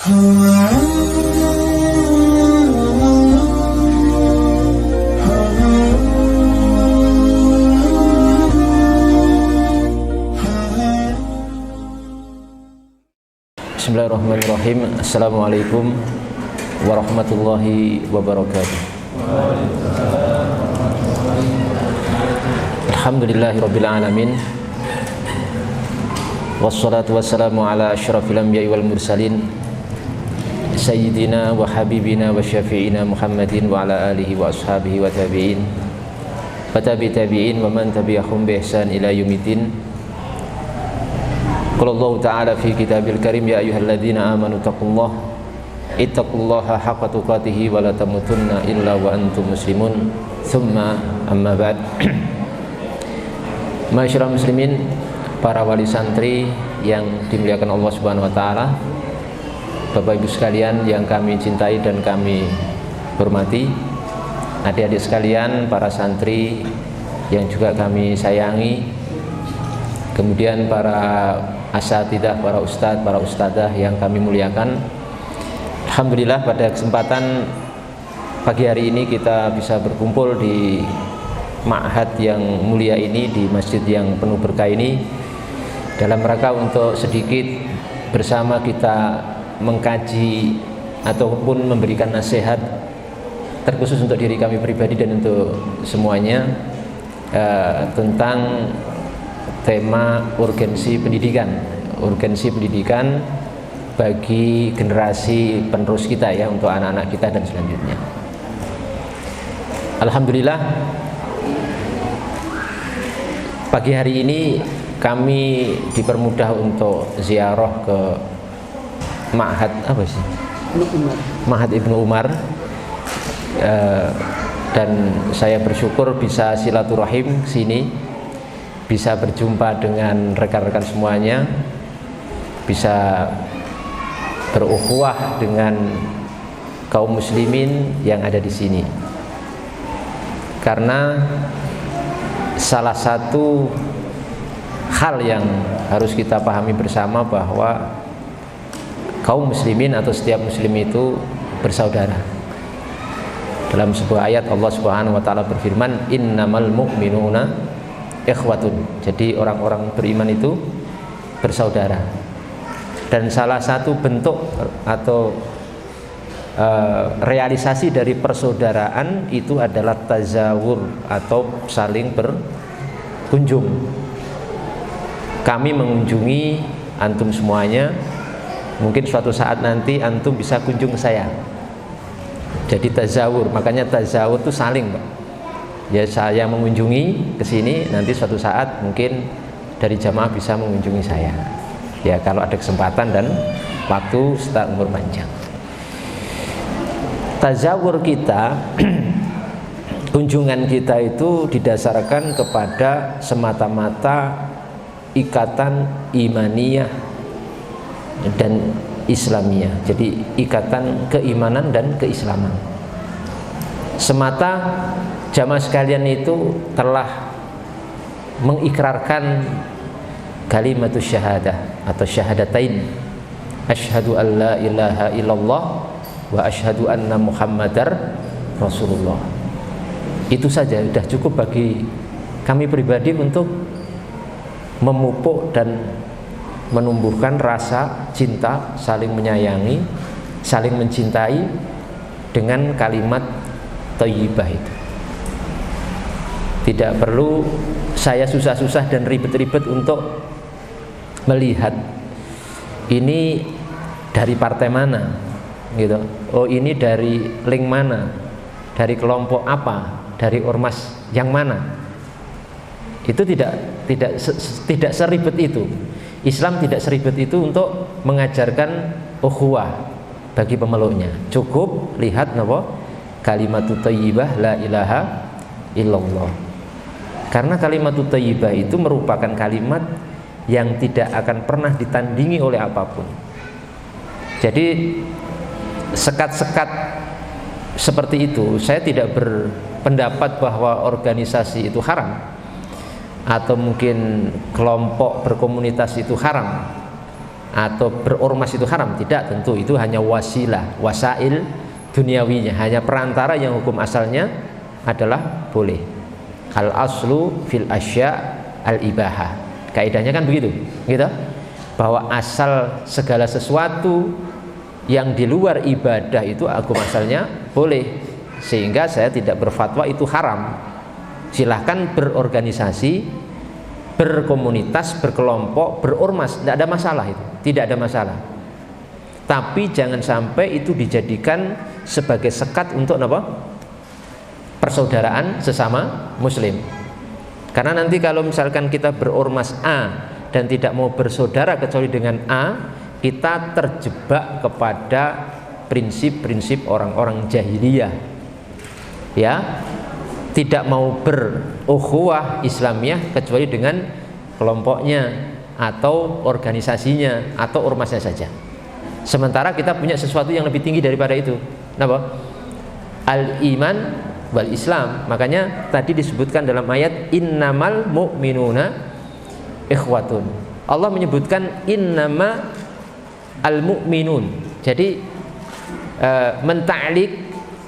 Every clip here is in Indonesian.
Bismillahirrahmanirrahim. Assalamualaikum warahmatullahi wabarakatuh. Alhamdulillahirabbil alamin. Wassalatu wassalamu ala asyrafil anbiya'i wal mursalin sayyidina wa habibina wa syafi'ina Muhammadin wa ala alihi wa ashabihi wa tabi'in wa tabi'in wa man tabi'ahum bi ihsan ila yaumiddin. Qala Allah Ta'ala fi kitabil karim, ya ayyuhalladzina amanu ittaqullaha haqqa tuqatih wa la tamutunna illa wa antum muslimun. Tsumma amma ba'd. Masyarul muslimin, para wali santri yang dimuliakan Allah Subhanahu wa taala, Bapak Ibu sekalian yang kami cintai dan kami hormati, adik-adik sekalian, para santri yang juga kami sayangi, kemudian para asatidzah, para ustadz, para ustadzah yang kami muliakan. Alhamdulillah pada kesempatan pagi hari ini kita bisa berkumpul di ma'had yang mulia ini, di masjid yang penuh berkah ini, dalam rangka untuk sedikit bersama kita mengkaji ataupun memberikan nasihat terkhusus untuk diri kami pribadi dan untuk semuanya tentang tema urgensi pendidikan bagi generasi penerus kita, ya, untuk anak-anak kita dan selanjutnya. Alhamdulillah pagi hari ini kami dipermudah untuk ziarah ke Ma'had Ma'had Ibnu Umar, dan saya bersyukur bisa silaturahim sini, bisa berjumpa dengan rekan-rekan semuanya, bisa berukhuwah dengan kaum muslimin yang ada di sini. Karena salah satu hal yang harus kita pahami bersama bahwa kaum muslimin atau setiap muslim itu bersaudara. Dalam sebuah ayat Allah Subhanahu wa taala berfirman, innamal mu'minuna ikhwatun. Jadi orang-orang beriman itu bersaudara. Dan salah satu bentuk atau realisasi dari persaudaraan itu adalah tazawur atau saling berkunjung. Kami mengunjungi antum semuanya, mungkin suatu saat nanti antum bisa kunjung ke saya. Jadi tazawur, makanya tazawur itu saling, Pak. Ya, saya mengunjungi ke sini, nanti suatu saat mungkin dari jamaah bisa mengunjungi saya. Ya, kalau ada kesempatan dan waktu setelah umur panjang. Tazawur kita, kunjungan kita itu didasarkan kepada semata-mata ikatan imaniyah dan islamiyah. Jadi ikatan keimanan dan keislaman. Semata jamaah sekalian itu telah mengikrarkan kalimatus syahadah atau syahadatain, asyhadu an la ilaha illallah wa asyhadu anna muhammadar rasulullah. Itu saja sudah cukup bagi kami pribadi untuk memupuk dan menumbuhkan rasa cinta, saling menyayangi, saling mencintai dengan kalimat thayyibah itu. Tidak perlu saya susah-susah dan ribet-ribet untuk melihat ini dari partai mana, gitu. Oh, ini dari link mana, dari kelompok apa, dari ormas yang mana. Itu tidak seribet itu. Islam tidak seribet itu untuk mengajarkan ukhuwah bagi pemeluknya. Cukup lihat napa? Kalimatut thayyibah la ilaha illallah. Karena kalimatut thayyibah itu merupakan kalimat yang tidak akan pernah ditandingi oleh apapun. Jadi sekat-sekat seperti itu, saya tidak berpendapat bahwa organisasi itu haram atau mungkin kelompok berkomunitas itu haram. atau berormas itu haram? Tidak, tentu itu hanya wasilah, wasail duniawinya, hanya perantara yang hukum asalnya adalah boleh. Al aslu fil asya al ibahah. Kaidahnya kan begitu, gitu. Bahwa asal segala sesuatu yang di luar ibadah itu hukum asalnya boleh. Sehingga saya tidak berfatwa itu haram. Silahkan berorganisasi, berkomunitas, berkelompok, berormas, tidak ada masalah itu, tidak ada masalah. Tapi jangan sampai itu dijadikan sebagai sekat untuk apa? Persaudaraan sesama muslim. Karena nanti kalau misalkan kita berormas A dan tidak mau bersaudara kecuali dengan A, kita terjebak kepada prinsip-prinsip orang-orang jahiliyah. Ya, tidak mau berukhuwah Islamiyah kecuali dengan kelompoknya atau organisasinya atau ormasnya saja. Sementara kita punya sesuatu yang lebih tinggi daripada itu. Apa? Al-iman wal Islam. Makanya tadi disebutkan dalam ayat innamal mu'minuna ikhwatun. Allah menyebutkan innama al-mu'minun. Jadi menta'liq,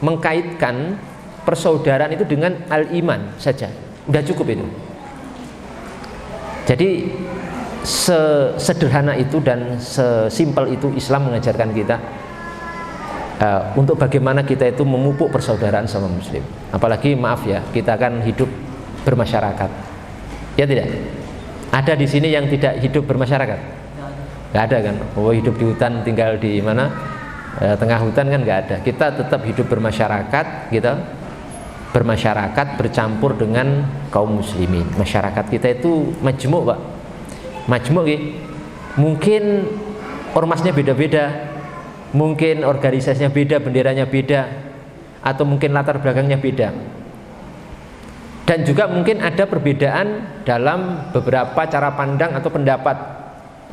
mengkaitkan persaudaraan itu dengan al-iman saja. Udah cukup itu. Jadi sesederhana itu dan sesimpel itu Islam mengajarkan kita untuk bagaimana kita itu memupuk persaudaraan sama muslim. Apalagi maaf ya, kita kan hidup bermasyarakat. Ya tidak? Ada di sini yang tidak hidup bermasyarakat? Nggak ada kan? Oh, hidup di hutan, tinggal di mana? Tengah hutan kan nggak ada. Kita tetap hidup bermasyarakat, gitu. Bermasyarakat bercampur dengan kaum muslimin. Masyarakat kita itu majmuk, Pak. Majmuk gitu. Mungkin ormasnya beda-beda, mungkin organisasinya beda, benderanya beda, atau mungkin latar belakangnya beda. Dan juga mungkin ada perbedaan dalam beberapa cara pandang atau pendapat.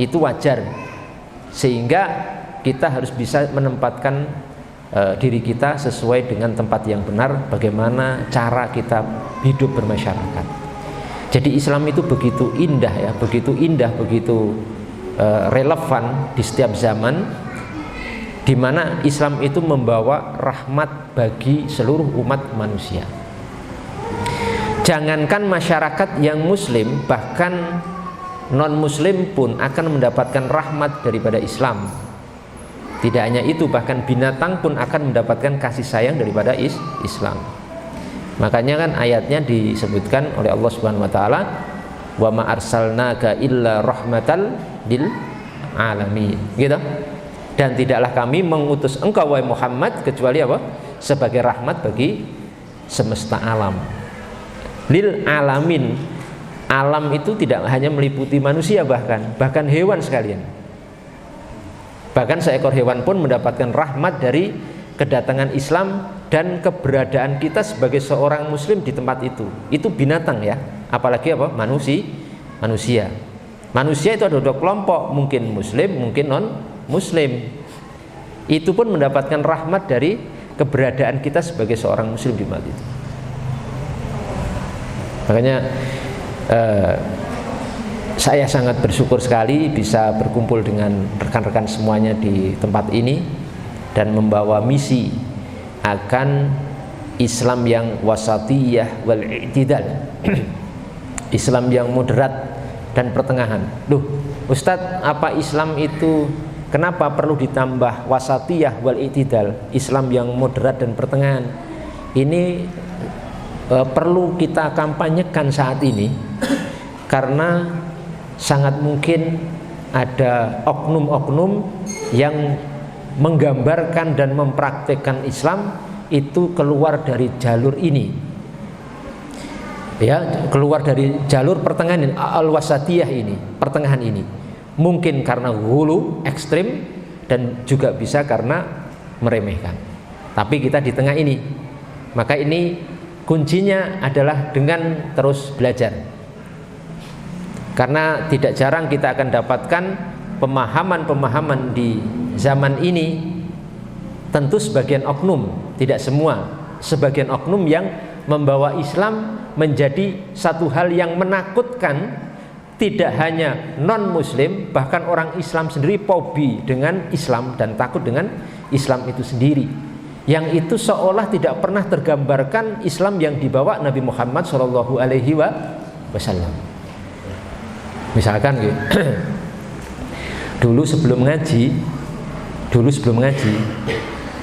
Itu wajar. Sehingga kita harus bisa menempatkan diri kita sesuai dengan tempat yang benar, bagaimana cara kita hidup bermasyarakat. Jadi Islam itu begitu indah ya, begitu indah, begitu relevan di setiap zaman, di mana Islam itu membawa rahmat bagi seluruh umat manusia. Jangankan masyarakat yang muslim, bahkan non muslim pun akan mendapatkan rahmat daripada Islam. Tidak hanya itu, bahkan binatang pun akan mendapatkan kasih sayang daripada Islam. Makanya kan ayatnya disebutkan oleh Allah Subhanahu wa taala, "Wa ma arsalnaka illa rahmatal lil alamin." Gitu. Dan tidaklah kami mengutus engkau wahai Muhammad kecuali apa? Sebagai rahmat bagi semesta alam. Lil alamin. Alam itu tidak hanya meliputi manusia, bahkan hewan sekalian. Bahkan seekor hewan pun mendapatkan rahmat dari kedatangan Islam dan keberadaan kita sebagai seorang muslim di tempat itu. Itu binatang ya, apalagi apa? Manusia. Manusia itu ada dua kelompok, mungkin muslim, mungkin non muslim. Itu pun mendapatkan rahmat dari keberadaan kita sebagai seorang muslim di tempat itu. Makanya saya sangat bersyukur sekali bisa berkumpul dengan rekan-rekan semuanya di tempat ini dan membawa misi akan Islam yang wasatiyah wal i'tidal. Islam yang moderat dan pertengahan. Duh, Ustadz, apa Islam itu kenapa perlu ditambah wasatiyah wal i'tidal? Islam yang moderat dan pertengahan. Ini perlu kita kampanyekan saat ini karena sangat mungkin ada oknum-oknum yang menggambarkan dan mempraktekkan Islam itu keluar dari jalur ini, ya, keluar dari jalur pertengahan al-wasatiyah ini, pertengahan ini. Mungkin karena hulu ekstrim dan juga bisa karena meremehkan. Tapi kita di tengah ini, maka ini kuncinya adalah dengan terus belajar. Karena tidak jarang kita akan dapatkan pemahaman-pemahaman di zaman ini, tentu sebagian oknum, tidak semua, sebagian oknum yang membawa Islam menjadi satu hal yang menakutkan tidak hanya non muslim, bahkan orang Islam sendiri fobi dengan Islam dan takut dengan Islam itu sendiri. Yang itu seolah tidak pernah tergambarkan Islam yang dibawa Nabi Muhammad Shallallahu Alaihi Wasallam. Misalkan gitu. Dulu sebelum ngaji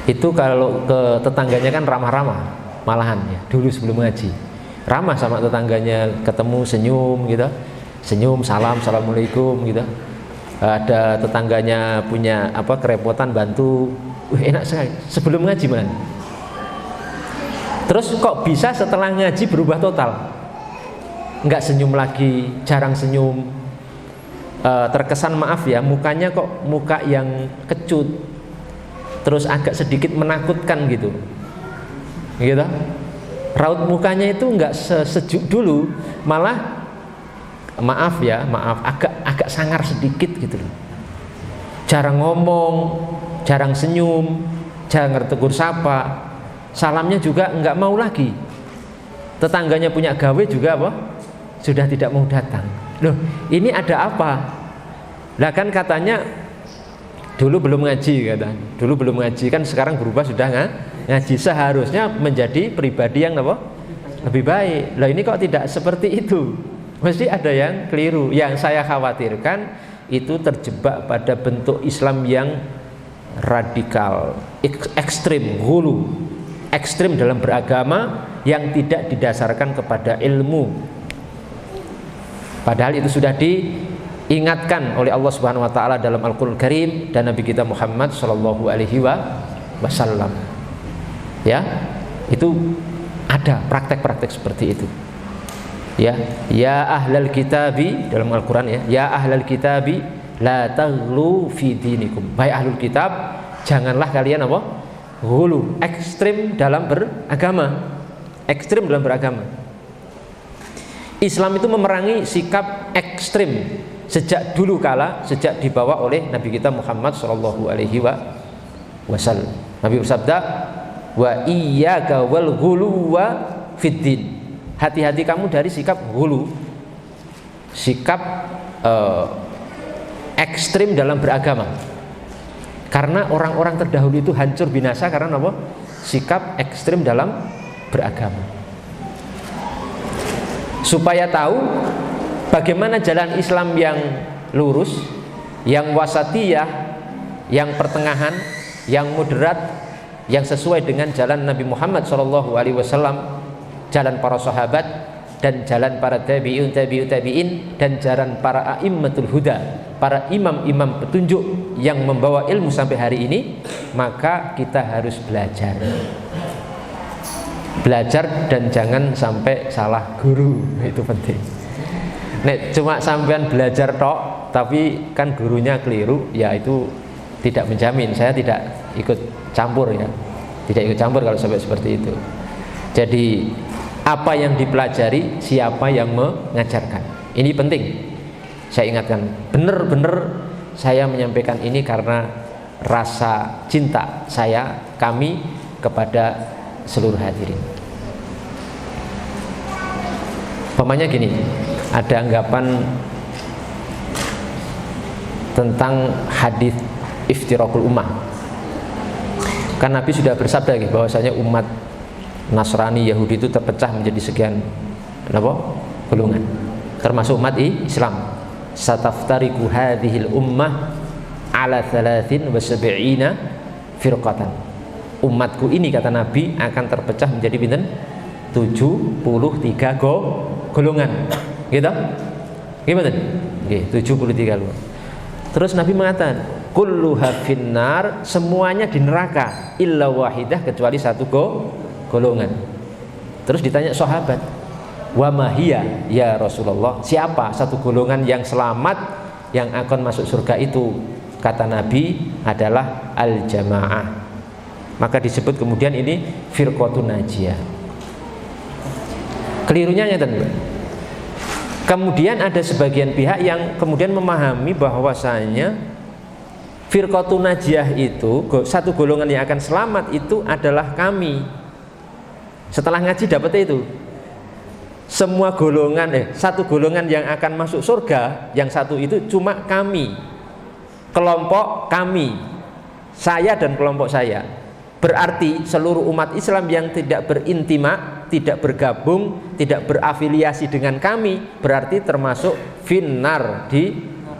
itu kalau ke tetangganya kan ramah-ramah malahan ya. Dulu sebelum ngaji ramah sama tetangganya, ketemu senyum gitu, senyum, salam, assalamualaikum gitu. Ada tetangganya punya apa kerepotan bantu, enak sekali sebelum ngaji man. Terus kok bisa setelah ngaji berubah total, nggak senyum lagi, jarang senyum, terkesan maaf ya mukanya kok muka yang kecut, terus agak sedikit menakutkan gitu, gitu. Raut mukanya itu nggak sesejuk dulu, malah maaf agak sangar sedikit gitu loh. Jarang ngomong, jarang senyum, jarang tegur sapa, salamnya juga nggak mau lagi. Tetangganya punya gawe juga apa? Sudah tidak mau datang. Loh, ini ada apa? Lah kan katanya dulu belum ngaji kan sekarang berubah sudah ngaji, seharusnya menjadi pribadi yang apa? Lebih baik. Lah ini kok tidak seperti itu? Mesti ada yang keliru. Yang saya khawatirkan itu terjebak pada bentuk Islam yang radikal, ekstrim, ghulu, ekstrim dalam beragama yang tidak didasarkan kepada ilmu. Padahal itu sudah diingatkan oleh Allah Subhanahu wa taala dalam Al-Qur'an Karim dan Nabi kita Muhammad sallallahu alaihi wasallam. Ya, itu ada praktek-praktek seperti itu. Ya ahlal kitabi dalam Al-Qur'an ya ahlal kitabi la taghlu fi dinikum. Baik ahlul kitab, janganlah kalian apa? Ghulu, ekstrim dalam beragama. Ekstrim dalam beragama. Islam itu memerangi sikap ekstrim sejak dulu kala, sejak dibawa oleh Nabi kita Muhammad sallallahu alaihi wasallam. Nabi bersabda, "Wa iyyaka wal ghuluwa fid din." Hati-hati kamu dari sikap ghulu, sikap ekstrim dalam beragama. Karena orang-orang terdahulu itu hancur binasa karena apa? Sikap ekstrim dalam beragama. Supaya tahu bagaimana jalan Islam yang lurus, yang wasatiyah, yang pertengahan, yang moderat, yang sesuai dengan jalan Nabi Muhammad SAW, jalan para sahabat dan jalan para tabi'in dan jalan para a'immatul huda, para imam-imam petunjuk yang membawa ilmu sampai hari ini. Maka kita harus belajar dan jangan sampai salah guru, itu penting. Nek cuma sampean belajar tok tapi kan gurunya keliru, ya itu tidak menjamin. Saya tidak ikut campur ya, tidak ikut campur kalau sampai seperti itu. Jadi apa yang dipelajari, siapa yang mengajarkan, ini penting. Saya ingatkan, benar-benar saya menyampaikan ini karena rasa cinta kami kepada seluruh hadirin. Umpamanya gini, ada anggapan tentang hadis iftirakul ummah. Kan Nabi sudah bersabda bahwasanya umat Nasrani, Yahudi itu terpecah menjadi sekian golongan, termasuk umat Islam. Sataftariku hadhil ummah ala 73 firqatan. Umatku ini, kata Nabi, akan terpecah menjadi pinten? 73 golongan. Gitu? Gimana? Nggih, 73 golongan. Terus Nabi mengatakan, kulluha finnar, semuanya di neraka, illa wahidah, kecuali satu golongan. Terus ditanya sahabat, wa mahiyya ya Rasulullah, siapa satu golongan yang selamat yang akan masuk surga itu? Kata Nabi, adalah al-jamaah. Maka disebut kemudian ini firqatun najiyah. Kelirunya nyata. Kemudian ada sebagian pihak yang kemudian memahami bahwasanya firqatun najiyah itu, satu golongan yang akan selamat itu adalah kami. Setelah ngaji dapat itu. semua golongan satu golongan yang akan masuk surga, yang satu itu cuma kami, kelompok kami, saya dan kelompok saya. Berarti seluruh umat Islam yang tidak berintima, tidak bergabung, tidak berafiliasi dengan kami, berarti termasuk finnar, di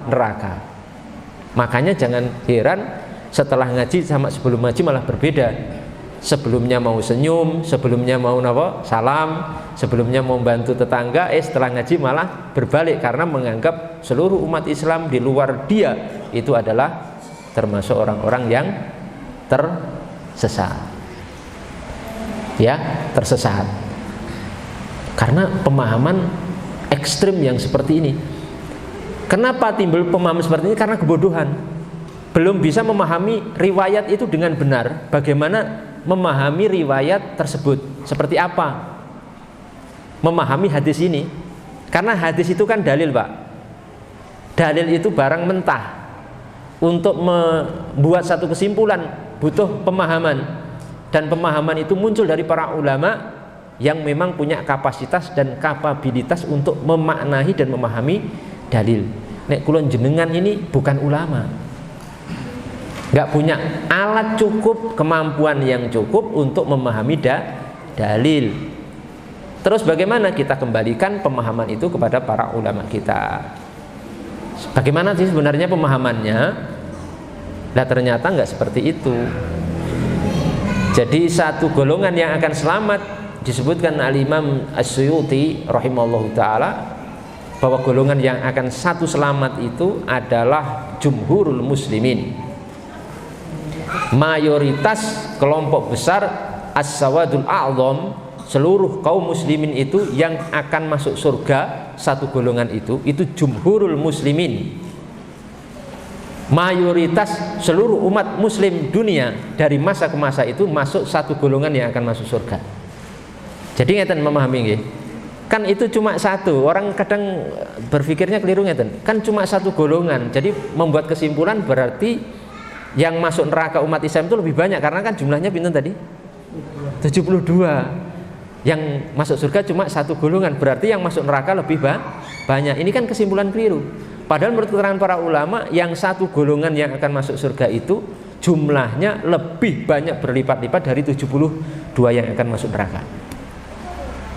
neraka. Makanya jangan heran setelah ngaji sama sebelum ngaji malah berbeda. Sebelumnya mau senyum, sebelumnya mau salam, sebelumnya mau bantu tetangga, setelah ngaji malah berbalik karena menganggap seluruh umat Islam di luar dia itu adalah termasuk orang-orang yang tersesat. Ya, tersesat. Karena pemahaman ekstrim yang seperti ini. Kenapa timbul pemahaman seperti ini? Karena kebodohan. Belum bisa memahami riwayat itu dengan benar. Bagaimana memahami riwayat tersebut? Seperti apa memahami hadis ini? Karena hadis itu kan dalil, Pak. Dalil itu barang mentah. Untuk membuat satu kesimpulan butuh pemahaman. Dan pemahaman itu muncul dari para ulama yang memang punya kapasitas dan kapabilitas untuk memaknai dan memahami dalil. Nek kula jenengan ini bukan ulama, nggak punya alat cukup, kemampuan yang cukup untuk memahami dalil. Terus bagaimana kita kembalikan pemahaman itu kepada para ulama kita? Bagaimana sih sebenarnya pemahamannya? Nah ternyata nggak seperti itu. Jadi satu golongan yang akan selamat disebutkan Al-Imam As-Suyuti rahimahullahu ta'ala, bahwa golongan yang akan satu selamat itu adalah jumhurul muslimin, mayoritas kelompok besar, as-sawadul a'zam, seluruh kaum muslimin itu yang akan masuk surga. Satu golongan itu jumhurul muslimin, mayoritas seluruh umat muslim dunia dari masa ke masa itu masuk satu golongan yang akan masuk surga. Jadi ngeten memahami nggih. Kan itu cuma satu, orang kadang berpikirnya keliru ngeten. Kan cuma satu golongan. Jadi membuat kesimpulan berarti yang masuk neraka umat Islam itu lebih banyak, karena kan jumlahnya pinten tadi? 72. Yang masuk surga cuma satu golongan, berarti yang masuk neraka lebih banyak. Ini kan kesimpulan keliru. Padahal menurut keterangan para ulama, yang satu golongan yang akan masuk surga itu jumlahnya lebih banyak, berlipat-lipat dari 72 yang akan masuk neraka.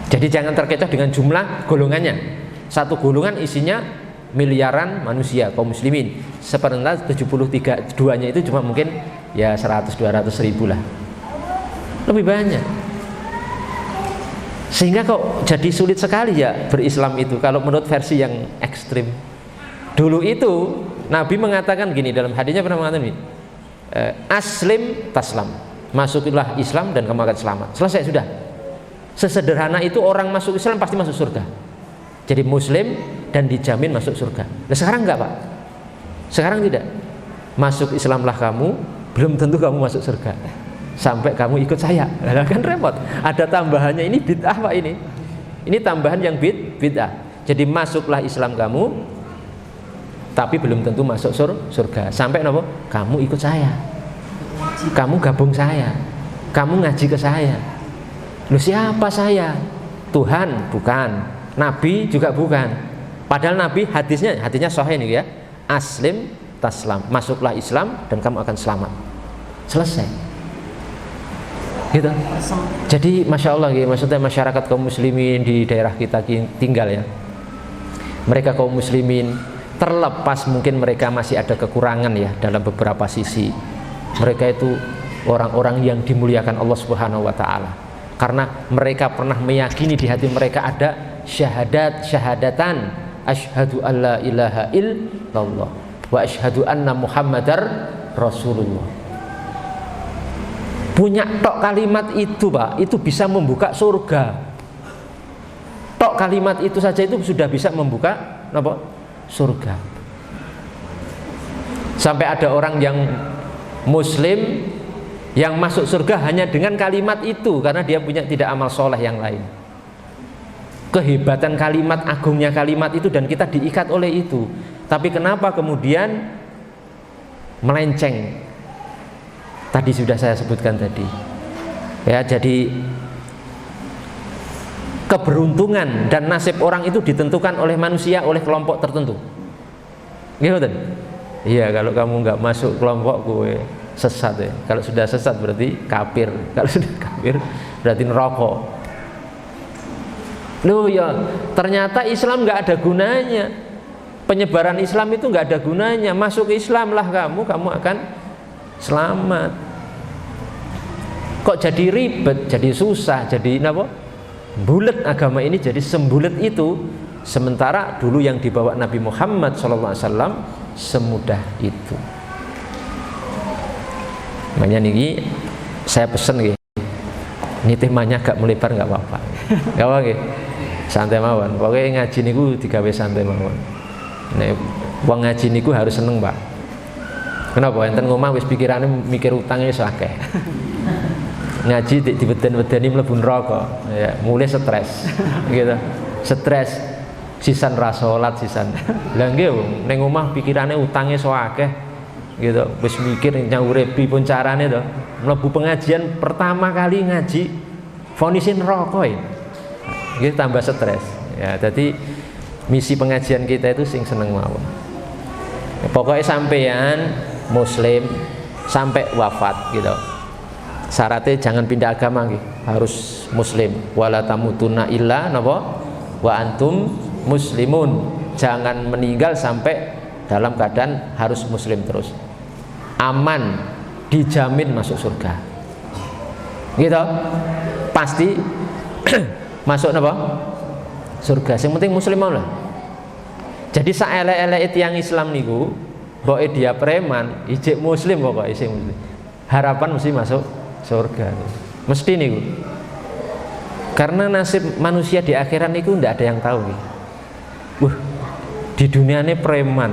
Jadi jangan terkecoh dengan jumlah golongannya. Satu golongan isinya miliaran manusia kaum muslimin. Seperempat 73-2-nya itu cuma mungkin ya 100-200 ribu lah. Lebih banyak. Sehingga kok jadi sulit sekali ya berislam itu kalau menurut versi yang ekstrim. Dulu itu Nabi mengatakan gini, dalam hadisnya pernah mengatakan gini, aslim taslam, masuklah Islam dan kamu akan selamat. Selesai sudah. Sesederhana itu orang masuk Islam pasti masuk surga. Jadi muslim dan dijamin masuk surga. Nah sekarang enggak, Pak. Sekarang tidak. Masuk Islamlah kamu, belum tentu kamu masuk surga. Sampai kamu ikut saya. Nah, kan repot. Ada tambahannya, ini bid'ah, Pak, ini. Ini tambahan yang bid'ah. Jadi masuklah Islam kamu, tapi belum tentu masuk surga. Sampai apa? Kamu ikut saya. Kamu gabung saya. Kamu ngaji ke saya. Loh siapa saya? Tuhan bukan, Nabi juga bukan. Padahal Nabi hadisnya sahih ini ya. Aslim taslam, masuklah Islam dan kamu akan selamat. Selesai. Gitu. Jadi masya Allah, maksudnya masyarakat kaum muslimin di daerah kita tinggal ya. Mereka kaum muslimin terlepas mungkin mereka masih ada kekurangan ya dalam beberapa sisi. Mereka itu orang-orang yang dimuliakan Allah Subhanahu wa taala. Karena mereka pernah meyakini di hati mereka ada syahadatan, asyhadu alla ilaha illallah wa asyhadu anna muhammadar rasulullah. Punya tok kalimat itu, Pak, itu bisa membuka surga. Tok kalimat itu saja itu sudah bisa membuka apa? Surga. Sampai ada orang yang muslim yang masuk surga hanya dengan kalimat itu, karena dia punya tidak amal soleh yang lain. Kehebatan kalimat, agungnya kalimat itu, dan kita diikat oleh itu. Tapi kenapa kemudian melenceng? Tadi sudah saya sebutkan tadi. Ya, jadi keberuntungan dan nasib orang itu ditentukan oleh manusia, oleh kelompok tertentu. Gitu. Iya, kalau kamu nggak masuk kelompok gue sesat ya. Kalau sudah sesat berarti kafir. Kalau sudah kafir berarti neraka. Loh ya, ternyata Islam nggak ada gunanya. Penyebaran Islam itu nggak ada gunanya. Masuk ke Islam lah kamu akan selamat. Kok jadi ribet, jadi susah, jadi apa? Bulet agama ini jadi sembulet itu. Sementara dulu yang dibawa Nabi Muhammad SAW semudah itu. Makanya nih saya pesen nih. Ini temanya gak melebar nggak apa-apa. Gak apa-apa nih. Santai mawon. Pokoknya ngaji niku digawe santai mawon. Nek wong ngaji niku harus seneng, Pak. Kenapa? Enten ngomah wis pikirane mikir utangnya iso akeh. Ngaji dibeden-bedeni mlebu neraka. Ya, mulai stres. Gitu. Stres sisan ra salat sisan. Lah nggih ning omah pikirane utangnya iso akeh. Gitu. Wis mikir nyawure pipun carane to. Mlebu pengajian pertama kali ngaji vonisin neraka ya. Nggih tambah stres. Ya, jadi misi pengajian kita itu sing seneng mawon. Ya, pokoknya sampean muslim sampai wafat gitu. Syaratnya jangan pindah agama gitu. Harus muslim. Wala tamutunna illa napa wa antum muslimun. Jangan meninggal sampai dalam keadaan harus muslim terus. Aman, dijamin masuk surga. Gitu. Pasti masuk napa? Surga. Yang penting muslim mau lah. Jadi saelek-elek yang Islam niku, mbok dia preman, ijek muslim pokoknya sing muslim. Harapan mesti masuk surga. Mesti niku. Karena nasib manusia di akhirat niku ndak ada yang tahu nih. Di dunia ini preman,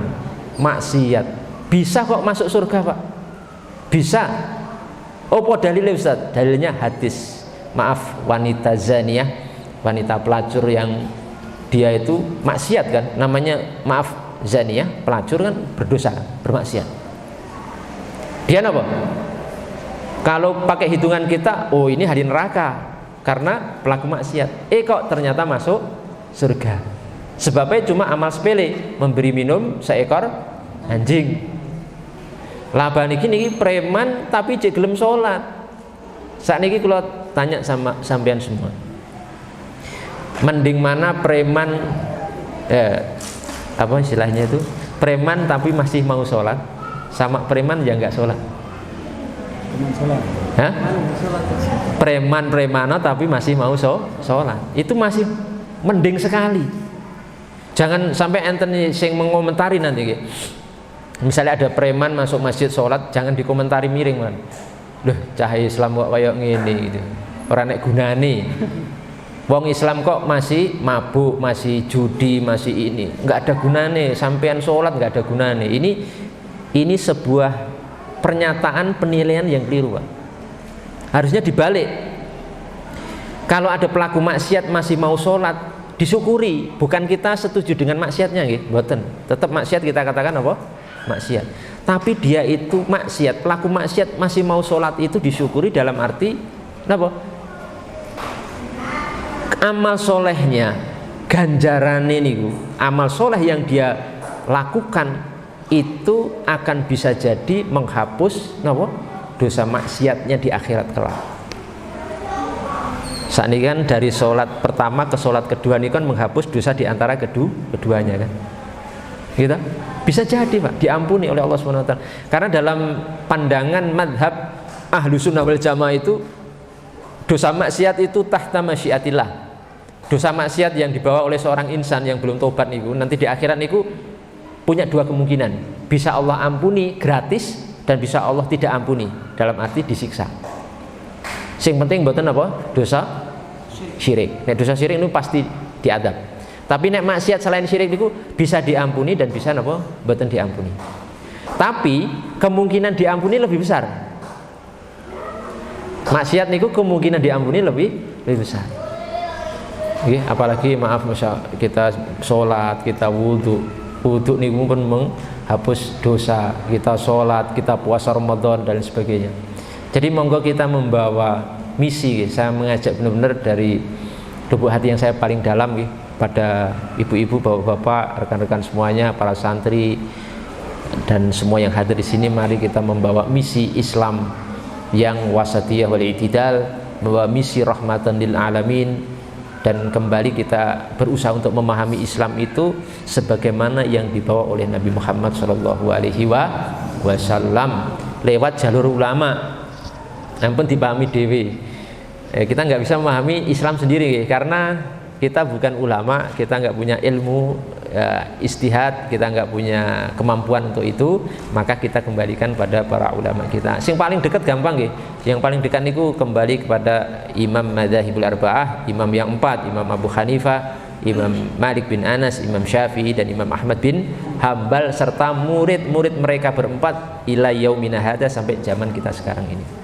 maksiat, bisa kok masuk surga, Pak? Bisa. Apa dalilnya, Ustaz? Dalilnya hadis. Maaf, wanita zaniyah, wanita pelacur yang dia itu maksiat kan, namanya maaf zaniyah, pelacur kan berdosa, bermaksiat. Dia apa? Kalau pakai hitungan kita, oh ini hari neraka karena pelaku maksiat. Kok ternyata masuk surga. Sebabnya cuma amal sepele, memberi minum seekor anjing. Lah niki preman tapi cek gelem salat. Saat niki kalau tanya sama sampean semua, mending mana preman apa istilahnya itu, preman tapi masih mau sholat sama preman yang nggak sholat? Hah? Preman tapi masih mau sholat itu masih mending sekali. Jangan sampai enten sing mengomentari nanti gitu. Misalnya ada preman masuk masjid sholat, jangan dikomentari miring man. Duh, cahaya Islam kok kayak ngene gitu. Ora nek gunane. Wong Islam kok masih mabuk, masih judi, masih ini. Enggak ada gunane, sampean sholat enggak ada gunane. Ini sebuah pernyataan penilaian yang keliru, Pak. Harusnya dibalik. Kalau ada pelaku maksiat masih mau sholat, disyukuri. Bukan kita setuju dengan maksiatnya nggih, mboten. Tetap maksiat kita katakan apa? Maksiat. Tapi dia itu maksiat, pelaku maksiat masih mau sholat itu disyukuri dalam arti apa? Amal solehnya, ganjaran ini, amal soleh yang dia lakukan itu akan bisa jadi menghapus apa? Dosa maksiatnya di akhirat kelak. Saat ini kan dari sholat pertama ke sholat kedua ini kan menghapus dosa di antara keduanya kan. Gitu? Bisa jadi Pak, diampuni oleh Allah SWT. Karena dalam pandangan madhab ahlu sunnah wal jamaah itu, dosa maksiat itu tahta masyiatillah. Dosa maksiat yang dibawa oleh seorang insan yang belum tobat niku, nanti di akhirat niku punya dua kemungkinan. Bisa Allah ampuni gratis dan bisa Allah tidak ampuni, dalam arti disiksa. Sing penting mboten apa? Dosa syirik. Nek dosa syirik itu pasti diadab. Tapi nek maksiat selain syirik itu bisa diampuni dan bisa apa? Mboten diampuni. Tapi kemungkinan diampuni lebih besar. Maksiat niku kemungkinan diampuni lebih besar. Nggih, apalagi maaf kita sholat, kita wudhu niku pun menghapus dosa. Kita sholat, kita puasa Ramadan dan sebagainya. Jadi monggo kita membawa misi. Saya mengajak benar-benar dari lubuk hati yang saya paling dalam pada ibu-ibu, bapak-bapak, rekan-rekan semuanya, para santri dan semua yang hadir di sini, mari kita membawa misi Islam yang wasatiyah wal i'tidal, membawa misi rahmatan lil alamin, dan kembali kita berusaha untuk memahami Islam itu sebagaimana yang dibawa oleh Nabi Muhammad SAW lewat jalur ulama. Nampun dipahami dewi. Kita nggak bisa memahami Islam sendiri karena kita bukan ulama, kita nggak punya ilmu istihad, kita nggak punya kemampuan untuk itu, maka kita kembalikan pada para ulama kita. Yang paling dekat gampang ya, yang paling dekat itu kembali kepada Imam Madzhabul Arba'ah, imam yang 4, Imam Abu Hanifah, Imam Malik bin Anas, Imam Syafi'i, dan Imam Ahmad bin Hambal serta murid-murid mereka berempat ila yaumina hadza, sampai zaman kita sekarang ini.